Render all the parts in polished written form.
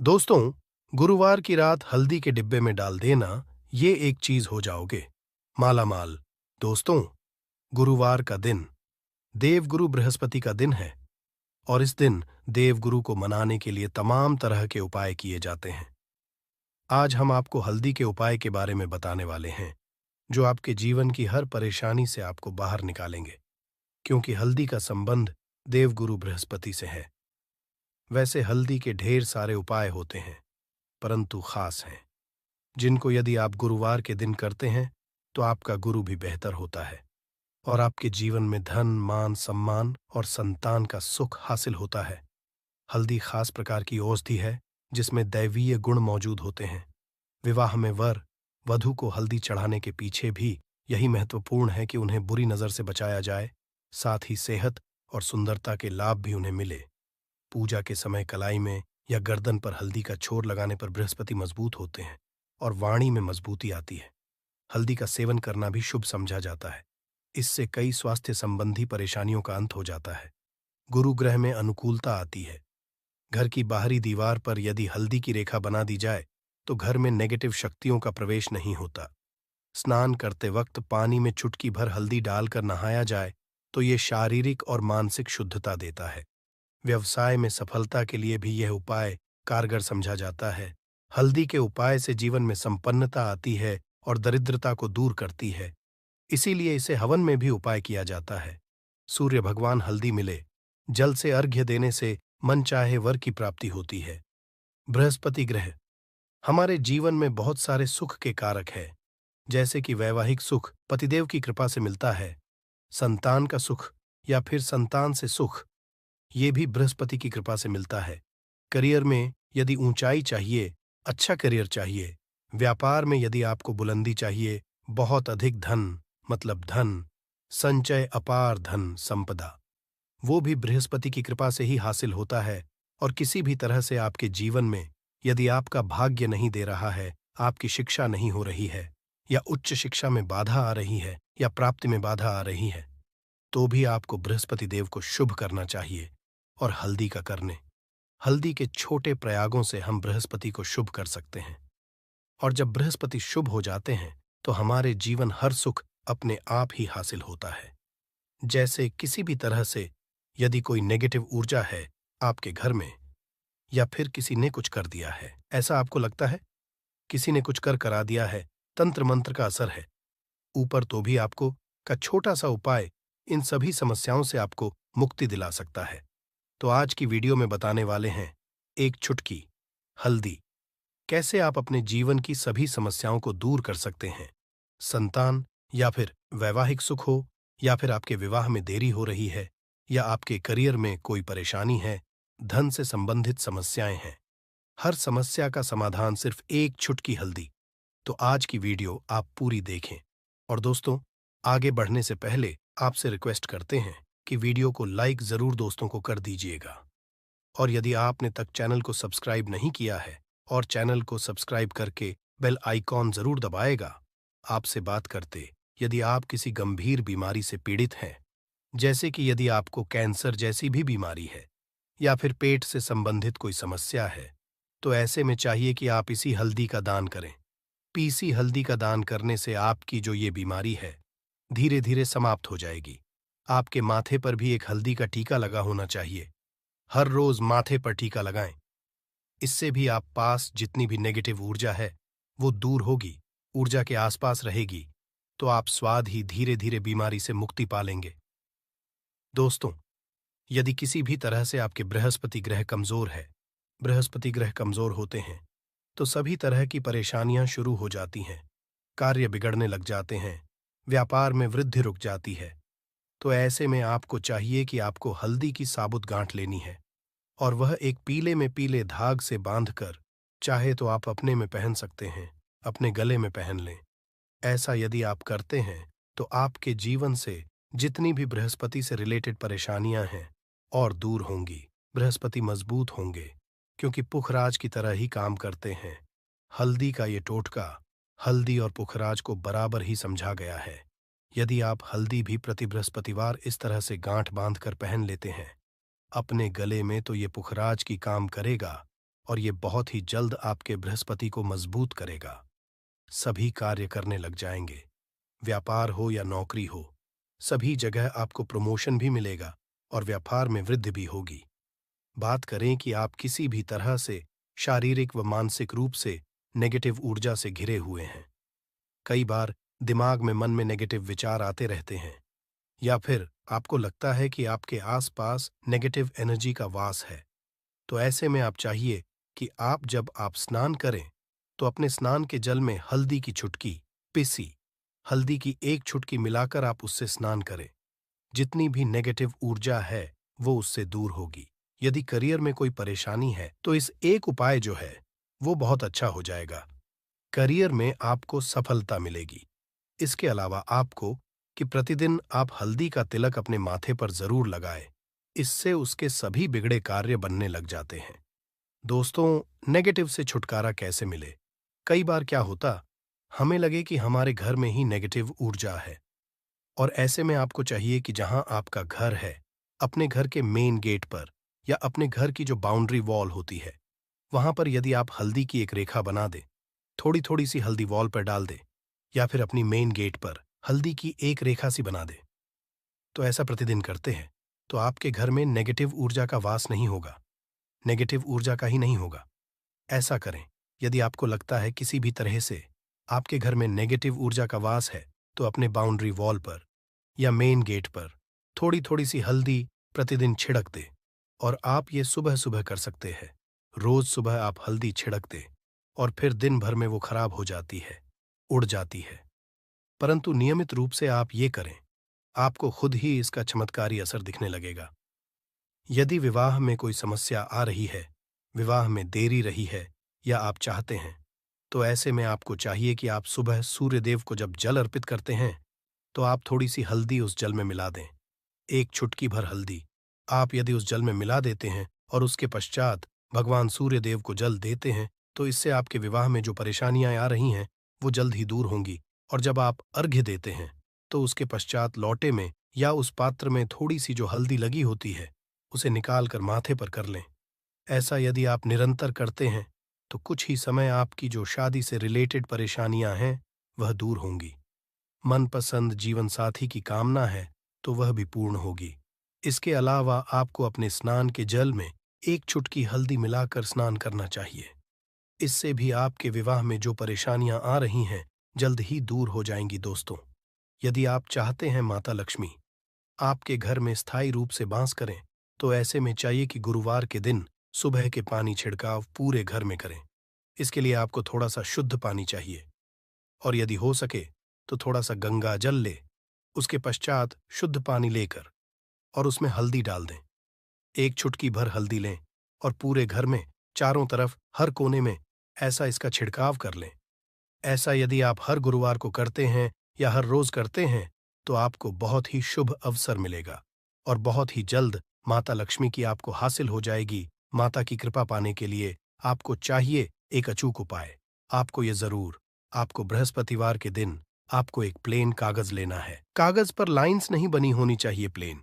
दोस्तों, गुरुवार की रात हल्दी के डिब्बे में डाल देना, ये एक चीज हो जाओगे मालामाल। दोस्तों, गुरुवार का दिन देवगुरु बृहस्पति का दिन है और इस दिन देवगुरु को मनाने के लिए तमाम तरह के उपाय किए जाते हैं। आज हम आपको हल्दी के उपाय के बारे में बताने वाले हैं, जो आपके जीवन की हर परेशानी से आपको बाहर निकालेंगे, क्योंकि हल्दी का संबंध देवगुरु बृहस्पति से है। वैसे हल्दी के ढेर सारे उपाय होते हैं, परंतु खास हैं, जिनको यदि आप गुरुवार के दिन करते हैं तो आपका गुरु भी बेहतर होता है और आपके जीवन में धन, मान, सम्मान और संतान का सुख हासिल होता है। हल्दी खास प्रकार की औषधि है जिसमें दैवीय गुण मौजूद होते हैं। विवाह में वर वधू को हल्दी चढ़ाने के पीछे भी यही महत्वपूर्ण है कि उन्हें बुरी नजर से बचाया जाए, साथ ही सेहत और सुंदरता के लाभ भी उन्हें मिले। पूजा के समय कलाई में या गर्दन पर हल्दी का छोर लगाने पर बृहस्पति मजबूत होते हैं और वाणी में मजबूती आती है। हल्दी का सेवन करना भी शुभ समझा जाता है। इससे कई स्वास्थ्य संबंधी परेशानियों का अंत हो जाता है। गुरु ग्रह में अनुकूलता आती है। घर की बाहरी दीवार पर यदि हल्दी की रेखा बना दी जाए तो घर में नेगेटिव शक्तियों का प्रवेश नहीं होता। स्नान करते वक्त पानी में चुटकी भर हल्दी डालकर नहाया जाए तो ये शारीरिक और मानसिक शुद्धता देता है। व्यवसाय में सफलता के लिए भी यह उपाय कारगर समझा जाता है। हल्दी के उपाय से जीवन में संपन्नता आती है और दरिद्रता को दूर करती है। इसीलिए इसे हवन में भी उपाय किया जाता है। सूर्य भगवान हल्दी मिले, जल से अर्घ्य देने से मन चाहे वर की प्राप्ति होती है। बृहस्पति ग्रह हमारे जीवन में बहुत सारे सुख के कारक है, जैसे कि वैवाहिक सुख पतिदेव की कृपा से मिलता है, संतान का सुख या फिर संतान से सुख ये भी बृहस्पति की कृपा से मिलता है। करियर में यदि ऊंचाई चाहिए, अच्छा करियर चाहिए, व्यापार में यदि आपको बुलंदी चाहिए, बहुत अधिक धन मतलब धन, संचय, अपार धन संपदा, वो भी बृहस्पति की कृपा से ही हासिल होता है। और किसी भी तरह से आपके जीवन में यदि आपका भाग्य नहीं दे रहा है, आपकी शिक्षा नहीं हो रही है, या उच्च शिक्षा में बाधा आ रही है, या प्राप्ति में बाधा आ रही है, तो भी आपको बृहस्पति देव को शुभ करना चाहिए और हल्दी का करने। हल्दी के छोटे प्रयागों से हम बृहस्पति को शुभ कर सकते हैं। और जब बृहस्पति शुभ हो जाते हैं तो हमारे जीवन हर सुख अपने आप ही हासिल होता है। जैसे किसी भी तरह से यदि कोई नेगेटिव ऊर्जा है आपके घर में, या फिर किसी ने कुछ कर दिया है, ऐसा आपको लगता है किसी ने कुछ कर करा दिया है, तंत्र मंत्र का असर है ऊपर, तो भी आपको का छोटा सा उपाय इन सभी समस्याओं से आपको मुक्ति दिला सकता है। तो आज की वीडियो में बताने वाले हैं एक चुटकी हल्दी, कैसे आप अपने जीवन की सभी समस्याओं को दूर कर सकते हैं। संतान या फिर वैवाहिक सुख हो, या फिर आपके विवाह में देरी हो रही है, या आपके करियर में कोई परेशानी है, धन से संबंधित समस्याएं हैं, हर समस्या का समाधान सिर्फ एक चुटकी हल्दी। तो आज की वीडियो आप पूरी देखें। और दोस्तों, आगे बढ़ने से पहले आपसे रिक्वेस्ट करते हैं कि वीडियो को लाइक जरूर दोस्तों को कर दीजिएगा। और यदि आपने तक चैनल को सब्सक्राइब नहीं किया है और चैनल को सब्सक्राइब करके बेल आइकॉन जरूर दबाएगा। आपसे बात करते, यदि आप किसी गंभीर बीमारी से पीड़ित हैं, जैसे कि यदि आपको कैंसर जैसी भी बीमारी है, या फिर पेट से संबंधित कोई समस्या है, तो ऐसे में चाहिए कि आप इसी हल्दी का दान करें। पीसी हल्दी का दान करने से आपकी जो ये बीमारी है धीरे धीरे समाप्त हो जाएगी। आपके माथे पर भी एक हल्दी का टीका लगा होना चाहिए। हर रोज माथे पर टीका लगाएं। इससे भी आप पास जितनी भी नेगेटिव ऊर्जा है वो दूर होगी, ऊर्जा के आसपास रहेगी, तो आप स्वाद ही धीरे धीरे बीमारी से मुक्ति पालेंगे। दोस्तों, यदि किसी भी तरह से आपके बृहस्पति ग्रह कमजोर है, बृहस्पति ग्रह कमजोर होते हैं तो सभी तरह की परेशानियां शुरू हो जाती हैं, कार्य बिगड़ने लग जाते हैं, व्यापार में वृद्धि रुक जाती है। तो ऐसे में आपको चाहिए कि आपको हल्दी की साबुत गांठ लेनी है, और वह एक पीले में पीले धाग से बांधकर, चाहे तो आप अपने में पहन सकते हैं, अपने गले में पहन लें। ऐसा यदि आप करते हैं तो आपके जीवन से जितनी भी बृहस्पति से रिलेटेड परेशानियां हैं और दूर होंगी। बृहस्पति मजबूत होंगे, क्योंकि पुखराज की तरह ही काम करते हैं। हल्दी का ये टोटका हल्दी और पुखराज को बराबर ही समझा गया है। यदि आप हल्दी भी प्रति बृहस्पतिवार इस तरह से गांठ बांधकर पहन लेते हैं अपने गले में, तो ये पुखराज की काम करेगा और ये बहुत ही जल्द आपके बृहस्पति को मजबूत करेगा। सभी कार्य करने लग जाएंगे, व्यापार हो या नौकरी हो, सभी जगह आपको प्रमोशन भी मिलेगा और व्यापार में वृद्धि भी होगी। बात करें कि आप किसी भी तरह से शारीरिक व मानसिक रूप से नेगेटिव ऊर्जा से घिरे हुए हैं। कई बार दिमाग में मन में नेगेटिव विचार आते रहते हैं, या फिर आपको लगता है कि आपके आसपास नेगेटिव एनर्जी का वास है। तो ऐसे में आप चाहिए कि जब आप स्नान करें तो अपने स्नान के जल में हल्दी की चुटकी, पिसी हल्दी की एक चुटकी मिलाकर आप उससे स्नान करें। जितनी भी नेगेटिव ऊर्जा है वो उससे दूर होगी। यदि करियर में कोई परेशानी है तो इस एक उपाय जो है वो बहुत अच्छा हो जाएगा। करियर में आपको सफलता मिलेगी। इसके अलावा आपको कि प्रतिदिन आप हल्दी का तिलक अपने माथे पर जरूर लगाएं। इससे उसके सभी बिगड़े कार्य बनने लग जाते हैं। दोस्तों, नेगेटिव से छुटकारा कैसे मिले? कई बार क्या होता, हमें लगे कि हमारे घर में ही नेगेटिव ऊर्जा है, और ऐसे में आपको चाहिए कि जहां आपका घर है, अपने घर के मेन गेट पर या अपने घर की जो बाउंड्री वॉल होती है, वहां पर यदि आप हल्दी की एक रेखा बना दें, थोड़ी थोड़ी सी हल्दी वॉल पर डाल दें, या फिर अपनी मेन गेट पर हल्दी की एक रेखा सी बना दें, तो ऐसा प्रतिदिन करते हैं तो आपके घर में नेगेटिव ऊर्जा का वास नहीं होगा, नेगेटिव ऊर्जा का ही नहीं होगा। ऐसा करें। यदि आपको लगता है किसी भी तरह से आपके घर में नेगेटिव ऊर्जा का वास है, तो अपने बाउंड्री वॉल पर या मेन गेट पर थोड़ी थोड़ी सी हल्दी प्रतिदिन छिड़क दे। और आप ये सुबह सुबह कर सकते हैं। रोज सुबह आप हल्दी छिड़क दे और फिर दिन भर में वो खराब हो जाती है, उड़ जाती है। परंतु नियमित रूप से आप ये करें, आपको खुद ही इसका चमत्कारी असर दिखने लगेगा। यदि विवाह में कोई समस्या आ रही है, विवाह में देरी रही है, या आप चाहते हैं, तो ऐसे में आपको चाहिए कि आप सुबह सूर्य देव को जब जल अर्पित करते हैं तो आप थोड़ी सी हल्दी उस जल में मिला दें। एक चुटकी भर हल्दी आप यदि उस जल में मिला देते हैं और उसके पश्चात भगवान सूर्य देव को जल देते हैं, तो इससे आपके विवाह में जो परेशानियां आ रही हैं वो जल्द ही दूर होंगी। और जब आप अर्घ्य देते हैं तो उसके पश्चात लौटे में या उस पात्र में थोड़ी सी जो हल्दी लगी होती है उसे निकाल कर माथे पर कर लें। ऐसा यदि आप निरंतर करते हैं तो कुछ ही समय आपकी जो शादी से रिलेटेड परेशानियां हैं वह दूर होंगी। मनपसंद जीवन साथी की कामना है तो वह भी पूर्ण होगी। इसके अलावा आपको अपने स्नान के जल में एक चुटकी हल्दी मिलाकर स्नान करना चाहिए। इससे भी आपके विवाह में जो परेशानियां आ रही हैं जल्द ही दूर हो जाएंगी। दोस्तों, यदि आप चाहते हैं माता लक्ष्मी आपके घर में स्थायी रूप से वास करें, तो ऐसे में चाहिए कि गुरुवार के दिन सुबह के पानी छिड़काव पूरे घर में करें। इसके लिए आपको थोड़ा सा शुद्ध पानी चाहिए, और यदि हो सके तो थोड़ा सा गंगा जल ले। उसके पश्चात शुद्ध पानी लेकर और उसमें हल्दी डाल दें। एक चुटकी भर हल्दी लें और पूरे घर में चारों तरफ हर कोने में ऐसा इसका छिड़काव कर लें। ऐसा यदि आप हर गुरुवार को करते हैं या हर रोज करते हैं तो आपको बहुत ही शुभ अवसर मिलेगा और बहुत ही जल्द माता लक्ष्मी की आपको हासिल हो जाएगी। माता की कृपा पाने के लिए आपको चाहिए एक अचूक उपाय। आपको बृहस्पतिवार के दिन आपको एक प्लेन कागज लेना है। कागज पर लाइंस नहीं बनी होनी चाहिए, प्लेन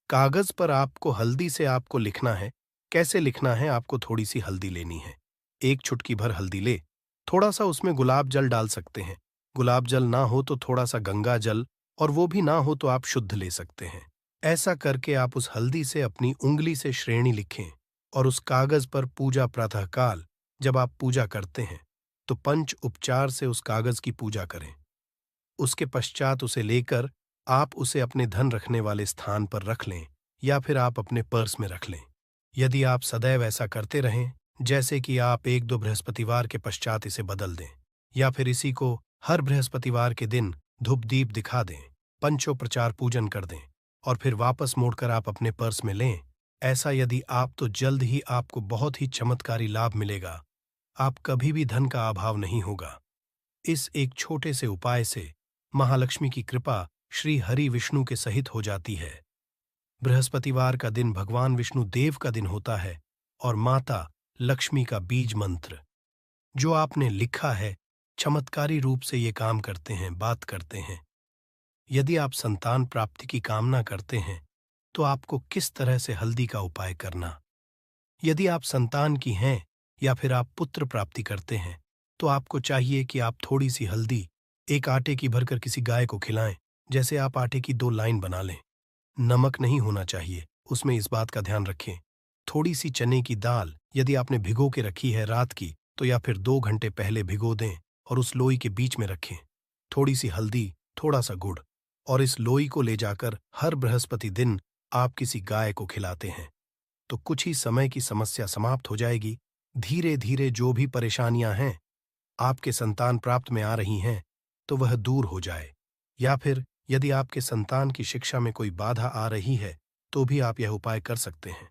कागज पर आपको हल्दी से आपको लिखना है। कैसे लिखना है? आपको थोड़ी सी हल्दी लेनी है, एक चुटकी भर हल्दी ले, थोड़ा सा उसमें गुलाब जल डाल सकते हैं। गुलाब जल ना हो तो थोड़ा सा गंगा जल, और वो भी ना हो तो आप शुद्ध ले सकते हैं। ऐसा करके आप उस हल्दी से अपनी उंगली से श्रेणी लिखें और उस कागज पर पूजा प्रातःकाल जब आप पूजा करते हैं तो पंच उपचार से उस कागज की पूजा करें। उसके पश्चात उसे लेकर आप उसे अपने धन रखने वाले स्थान पर रख लें या फिर आप अपने पर्स में रख लें। यदि आप सदैव ऐसा करते रहें, जैसे कि आप एक दो बृहस्पतिवार के पश्चात इसे बदल दें या फिर इसी को हर बृहस्पतिवार के दिन धूप दीप दिखा दें, पंचोपचार पूजन कर दें और फिर वापस मोड़कर आप अपने पर्स में लें। ऐसा यदि आप तो जल्द ही आपको बहुत ही चमत्कारी लाभ मिलेगा। आप कभी भी धन का अभाव नहीं होगा। इस एक छोटे से उपाय से महालक्ष्मी की कृपा श्री हरि विष्णु के सहित हो जाती है। बृहस्पतिवार का दिन भगवान विष्णु देव का दिन होता है और माता लक्ष्मी का बीज मंत्र जो आपने लिखा है चमत्कारी रूप से ये काम करते हैं, बात करते हैं। यदि आप संतान प्राप्ति की कामना करते हैं तो आपको किस तरह से हल्दी का उपाय करना। यदि आप संतान की हैं या फिर आप पुत्र प्राप्ति करते हैं, तो आपको चाहिए कि आप थोड़ी सी हल्दी एक आटे की भरकर किसी गाय को खिलाएं। जैसे आप आटे की 2 लाइन बना लें। नमक नहीं होना चाहिए, उसमें इस बात का ध्यान रखें। थोड़ी सी चने की दाल यदि आपने भिगो के रखी है रात की, तो या फिर 2 घंटे पहले भिगो दें और उस लोई के बीच में रखें। थोड़ी सी हल्दी, थोड़ा सा गुड़, और इस लोई को ले जाकर हर बृहस्पति दिन आप किसी गाय को खिलाते हैं, तो कुछ ही समय की समस्या समाप्त हो जाएगी। धीरे धीरे जो भी परेशानियां हैं आपके संतान प्राप्त में आ रही हैं, तो वह दूर हो जाए। या फिर यदि आपके संतान की शिक्षा में कोई बाधा आ रही है, तो भी आप यह उपाय कर सकते हैं।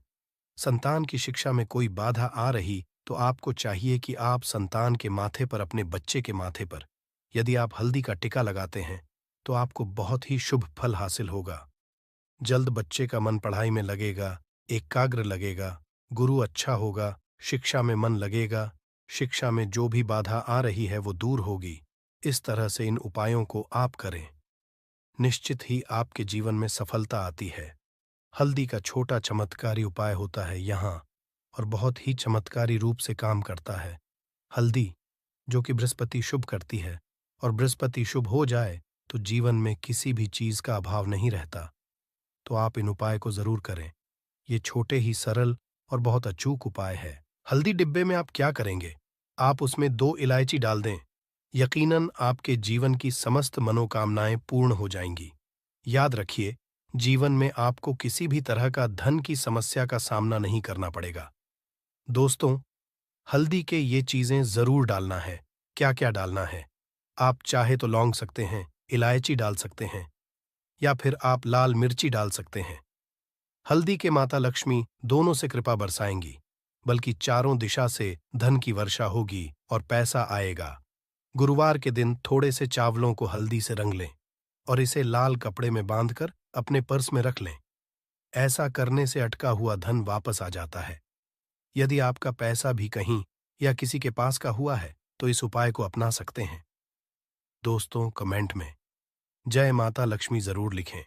संतान की शिक्षा में कोई बाधा आ रही, तो आपको चाहिए कि आप संतान के माथे पर, अपने बच्चे के माथे पर यदि आप हल्दी का टिका लगाते हैं, तो आपको बहुत ही शुभ फल हासिल होगा। जल्द बच्चे का मन पढ़ाई में लगेगा, एकाग्र लगेगा, गुरु अच्छा होगा, शिक्षा में मन लगेगा, शिक्षा में जो भी बाधा आ रही है वो दूर होगी। इस तरह से इन उपायों को आप करें, निश्चित ही आपके जीवन में सफलता आती है। हल्दी का छोटा चमत्कारी उपाय होता है यहाँ, और बहुत ही चमत्कारी रूप से काम करता है। हल्दी, जो कि बृहस्पति शुभ करती है, और बृहस्पति शुभ हो जाए तो जीवन में किसी भी चीज का अभाव नहीं रहता। तो आप इन उपाय को जरूर करें। ये छोटे ही सरल और बहुत अचूक उपाय है। हल्दी डिब्बे में आप क्या करेंगे? आप उसमें 2 इलायची डाल दें। यकीनन आपके जीवन की समस्त मनोकामनाएं पूर्ण हो जाएंगी। याद रखिए, जीवन में आपको किसी भी तरह का धन की समस्या का सामना नहीं करना पड़ेगा। दोस्तों, हल्दी के ये चीजें जरूर डालना है। क्या क्या डालना है? आप चाहे तो लौंग सकते हैं, इलायची डाल सकते हैं, या फिर आप लाल मिर्ची डाल सकते हैं। हल्दी के माता लक्ष्मी दोनों से कृपा बरसाएंगी, बल्कि चारों दिशा से धन की वर्षा होगी और पैसा आएगा। गुरुवार के दिन थोड़े से चावलों को हल्दी से रंग लें और इसे लाल कपड़े में बांधकर अपने पर्स में रख लें। ऐसा करने से अटका हुआ धन वापस आ जाता है। यदि आपका पैसा भी कहीं या किसी के पास का हुआ है, तो इस उपाय को अपना सकते हैं। दोस्तों, कमेंट में जय माता लक्ष्मी जरूर लिखें।